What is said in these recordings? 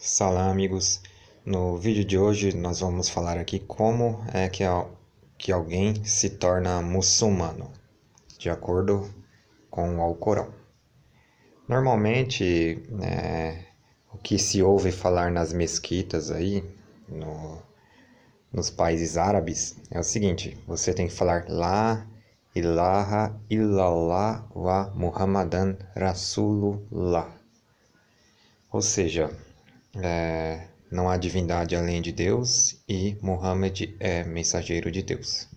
Salve, amigos! No vídeo de hoje nós vamos falar aqui como é que alguém se torna muçulmano, de acordo com o Alcorão. Normalmente, o que se ouve falar nas mesquitas aí, nos países árabes, é o seguinte: você tem que falar La ilaha illallah wa Muhammadan Rasulullah. Ou seja, não há divindade além de Deus e Muhammad é mensageiro de Deus.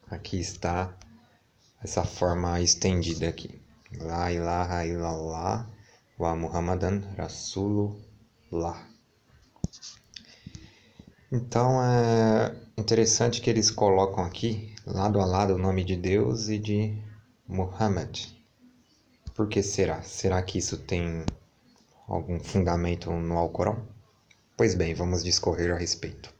Aqui está essa forma estendida aqui. La ilaha illallah wa Muhammadan Rasulullah. Então é interessante que eles colocam aqui, lado a lado, o nome de Deus e de Muhammad. Por que será? Será que isso tem algum fundamento no Alcorão? Pois bem, vamos discorrer a respeito.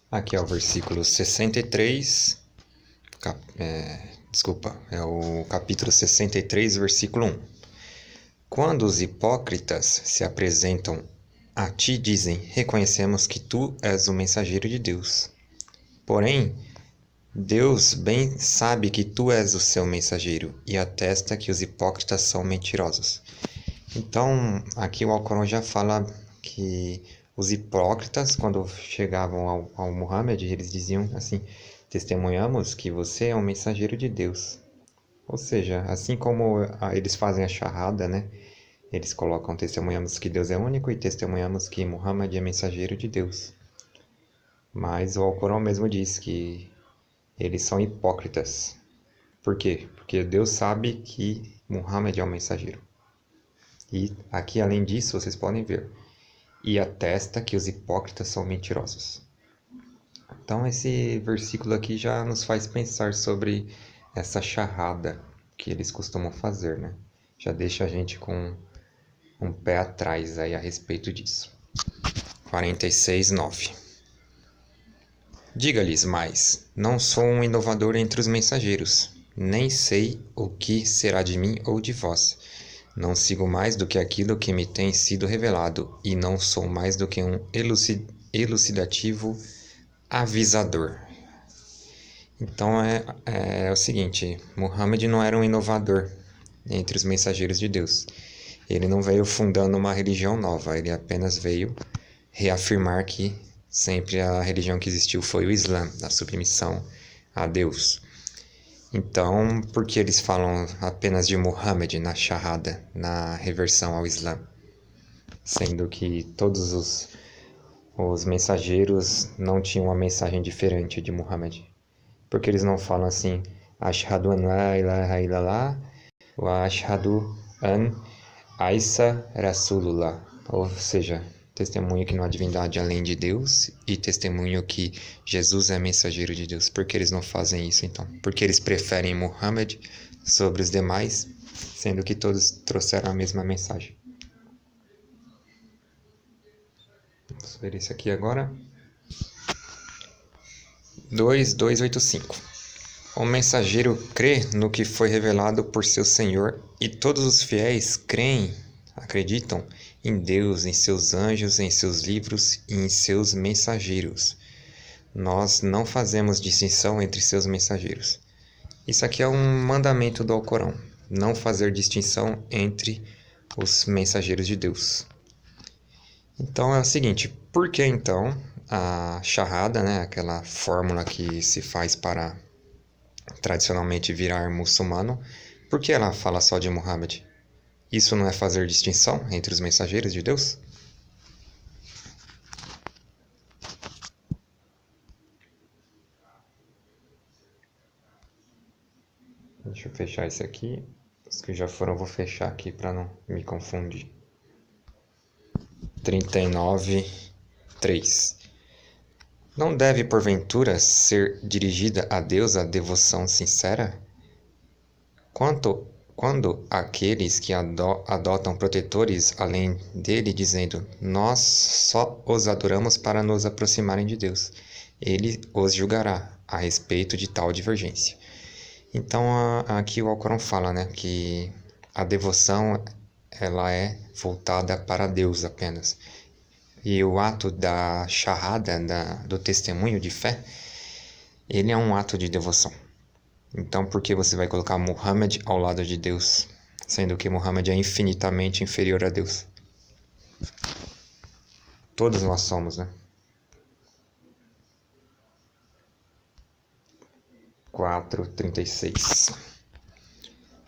Aqui é o versículo 63, é o capítulo 63, versículo 1. Quando os hipócritas se apresentam a ti, dizem: reconhecemos que tu és o mensageiro de Deus. Porém, Deus bem sabe que tu és o seu mensageiro e atesta que os hipócritas são mentirosos. Então, aqui o Alcorão já fala que os hipócritas, quando chegavam ao Muhammad, eles diziam assim: testemunhamos que você é um mensageiro de Deus. Ou seja, assim como eles fazem a charrada, né? Eles colocam: testemunhamos que Deus é único e testemunhamos que Muhammad é mensageiro de Deus. Mas o Alcorão mesmo diz que eles são hipócritas. Por quê? Porque Deus sabe que Muhammad é o mensageiro. E aqui, além disso, vocês podem ver: e atesta que os hipócritas são mentirosos. Então, esse versículo aqui já nos faz pensar sobre essa charrada que eles costumam fazer, né? Já deixa a gente com um pé atrás aí a respeito disso. 46:9. Diga-lhes mais: não sou um inovador entre os mensageiros, nem sei o que será de mim ou de vós. Não sigo mais do que aquilo que me tem sido revelado, e não sou mais do que um elucidativo avisador. Então é o seguinte: Muhammad não era um inovador entre os mensageiros de Deus. Ele não veio fundando uma religião nova, ele apenas veio reafirmar que sempre a religião que existiu foi o Islã, a submissão a Deus. Então, por que eles falam apenas de Muhammad na charrada, na reversão ao Islã? Sendo que todos os mensageiros não tinham uma mensagem diferente de Muhammad. Porque eles não falam assim: Ashhadu an la ilaha illallah wa ashhadu an Isa Rasulullah. Ou seja, testemunho que não há divindade além de Deus e testemunho que Jesus é mensageiro de Deus. Por que eles não fazem isso, então? Porque eles preferem Muhammad sobre os demais, sendo que todos trouxeram a mesma mensagem. Vamos ver isso aqui agora. 2:285. O mensageiro crê no que foi revelado por seu Senhor, e todos os fiéis acreditam em Deus, em seus anjos, em seus livros e em seus mensageiros. Nós não fazemos distinção entre seus mensageiros. Isso aqui é um mandamento do Alcorão: não fazer distinção entre os mensageiros de Deus. Então é o seguinte: por que então a charrada, né, aquela fórmula que se faz para tradicionalmente virar muçulmano, por que ela fala só de Muhammad? Isso não é fazer distinção entre os mensageiros de Deus? Deixa eu fechar esse aqui. Os que já foram eu vou fechar aqui para não me confundir. 39:3. Não deve, porventura, ser dirigida a Deus a devoção sincera? Quando aqueles que adotam protetores além dele, dizendo: nós só os adoramos para nos aproximarem de Deus, ele os julgará a respeito de tal divergência. Então, aqui o Alcorão fala, né, que a devoção ela é voltada para Deus apenas. E o ato da shahada, do testemunho de fé, ele é um ato de devoção. Então, por que você vai colocar Muhammad ao lado de Deus, sendo que Muhammad é infinitamente inferior a Deus? Todos nós somos, né? 4:36.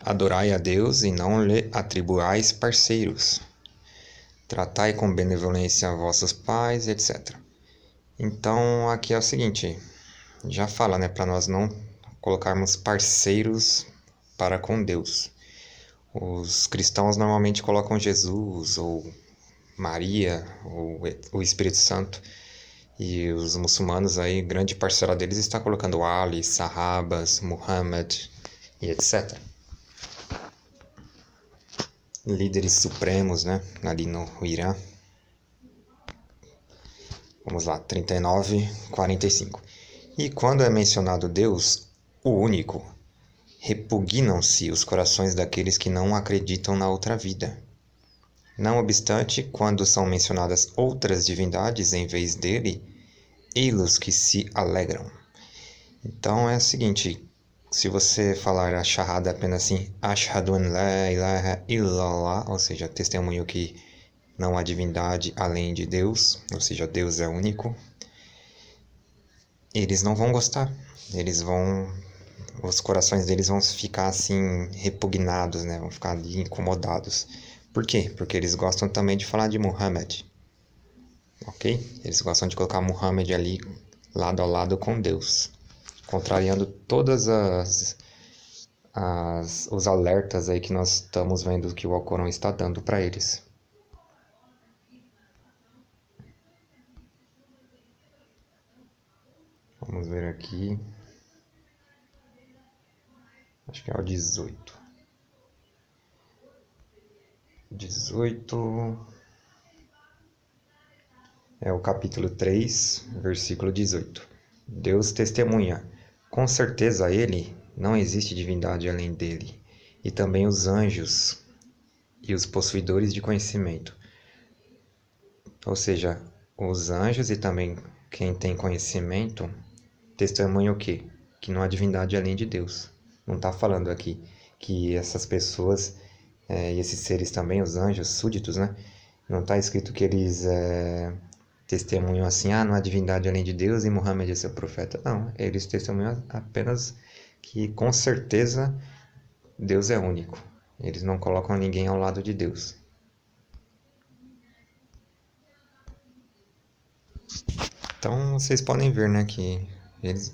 Adorai a Deus e não lhe atribuais parceiros. Tratai com benevolência vossos pais, etc. Então, aqui é o seguinte, já fala, né, para nós não colocarmos parceiros para com Deus. Os cristãos normalmente colocam Jesus ou Maria ou o Espírito Santo, e os muçulmanos aí, grande parcela deles está colocando Ali, Sahabas, Muhammad e etc. Líderes supremos, né, ali no Irã. Vamos lá, 39:45. E quando é mencionado Deus, o único, repugnam-se os corações daqueles que não acreditam na outra vida. Não obstante, quando são mencionadas outras divindades em vez dele, ei-los que se alegram. Então é o seguinte, se você falar a shahada apenas assim, Ashhadu an la ilaha illallah, ou seja, testemunho que não há divindade além de Deus, ou seja, Deus é único, eles não vão gostar. Os corações deles vão ficar assim repugnados, né? Vão ficar ali incomodados. Por quê? Porque eles gostam também de falar de Muhammad, ok? Eles gostam de colocar Muhammad ali lado a lado com Deus, contrariando todas os alertas aí que nós estamos vendo que o Alcorão está dando para eles. Vamos ver aqui. Acho que é o 18. 18 é o capítulo 3, versículo 18. Deus testemunha: com certeza ele não existe divindade além dele, e também os anjos e os possuidores de conhecimento. Ou seja, os anjos e também quem tem conhecimento testemunham o quê? Que não há divindade além de Deus. Não está falando aqui que essas pessoas e esses seres também, os anjos, súditos, né? Não está escrito que eles testemunham assim, não há divindade além de Deus e Muhammad é seu profeta. Não, eles testemunham apenas que com certeza Deus é único. Eles não colocam ninguém ao lado de Deus. Então vocês podem ver, né, que eles,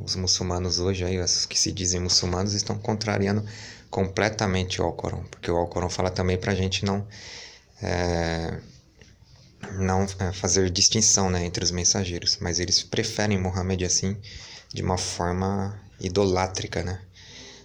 os muçulmanos hoje, aí, os que se dizem muçulmanos, estão contrariando completamente o Alcorão, porque o Alcorão fala também para a gente não fazer distinção, né, entre os mensageiros, mas eles preferem Muhammad assim, de uma forma idolátrica, né?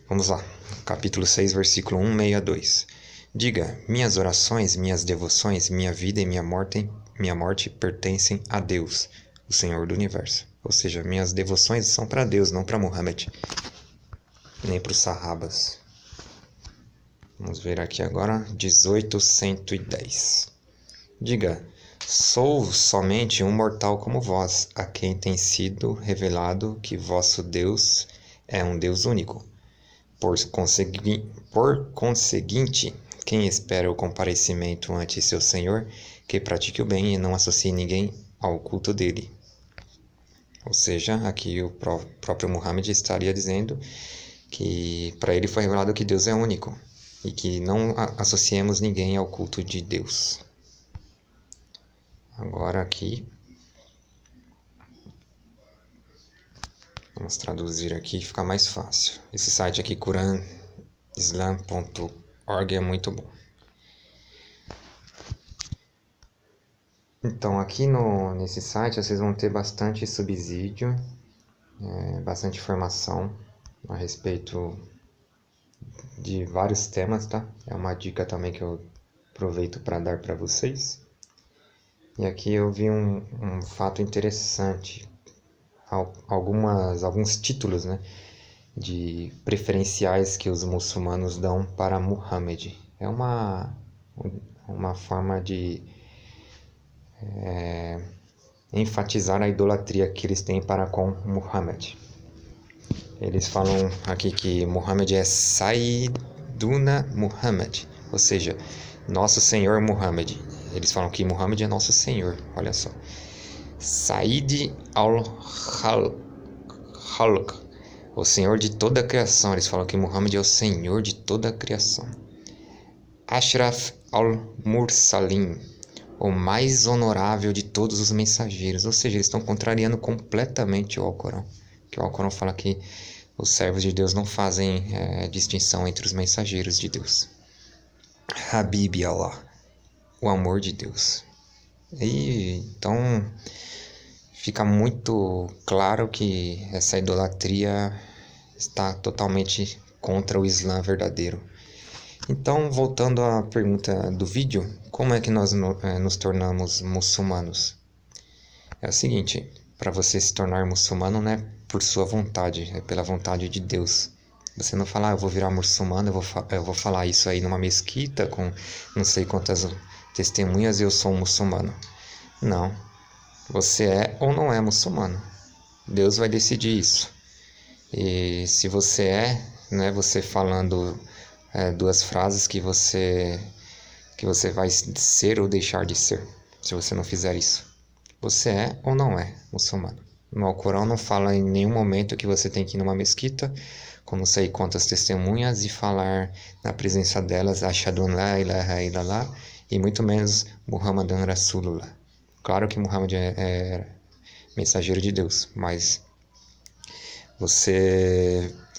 Vamos lá, capítulo 6, versículo 162. Diga, minhas orações, minhas devoções, minha vida e minha morte pertencem a Deus, o Senhor do Universo. Ou seja, minhas devoções são para Deus, não para Muhammad, nem para os Sahabas. Vamos ver aqui agora, 18:110. Diga, sou somente um mortal como vós, a quem tem sido revelado que vosso Deus é um Deus único. Por conseguinte, quem espera o comparecimento ante seu Senhor, que pratique o bem e não associe ninguém ao culto dele. Ou seja, aqui o próprio Muhammad estaria dizendo que para ele foi revelado que Deus é único e que não associemos ninguém ao culto de Deus. Agora aqui, vamos traduzir aqui, fica mais fácil. Esse site aqui, quranislam.org, é muito bom. Então, aqui nesse site vocês vão ter bastante subsídio, bastante informação a respeito de vários temas, tá? É uma dica também que eu aproveito para dar para vocês. E aqui eu vi um fato interessante, alguns títulos, né? de preferenciais que os muçulmanos dão para Muhammad. É uma forma de enfatizar a idolatria que eles têm para com Muhammad. Eles falam aqui que Muhammad é Sayyiduna Muhammad, ou seja, Nosso Senhor Muhammad. Eles falam que Muhammad é Nosso Senhor, olha só. Sayyid al-Khalq, o Senhor de toda a criação. Eles falam que Muhammad é o Senhor de toda a criação. Ashraf al-Mursalin, o mais honorável de todos os mensageiros. Ou seja, eles estão contrariando completamente o Alcorão. Que o Alcorão fala que os servos de Deus não fazem distinção entre os mensageiros de Deus. Habib Allah, o amor de Deus. E então fica muito claro que essa idolatria está totalmente contra o Islã verdadeiro. Então, voltando à pergunta do vídeo, como é que nós nos tornamos muçulmanos? É o seguinte, para você se tornar muçulmano não é por sua vontade, é pela vontade de Deus. Você não fala, eu vou virar muçulmano, eu vou falar isso aí numa mesquita com não sei quantas testemunhas e eu sou um muçulmano. Não, você é ou não é muçulmano. Deus vai decidir isso. E se você não é você falando duas frases que você vai ser ou deixar de ser, se você não fizer isso. Você é ou não é muçulmano. No Alcorão não fala em nenhum momento que você tem que ir numa mesquita com não sei quantas testemunhas e falar na presença delas Ashhadu an la ilaha illallah e muito menos Muhammadan Rasulullah. Claro que Muhammad é mensageiro de Deus, mas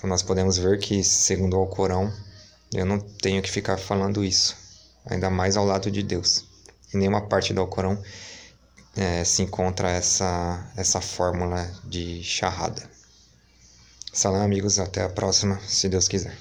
nós podemos ver que, segundo o Alcorão, eu não tenho que ficar falando isso, ainda mais ao lado de Deus. Em nenhuma parte do Alcorão se encontra essa fórmula de Shahada. Salam, amigos, até a próxima, se Deus quiser.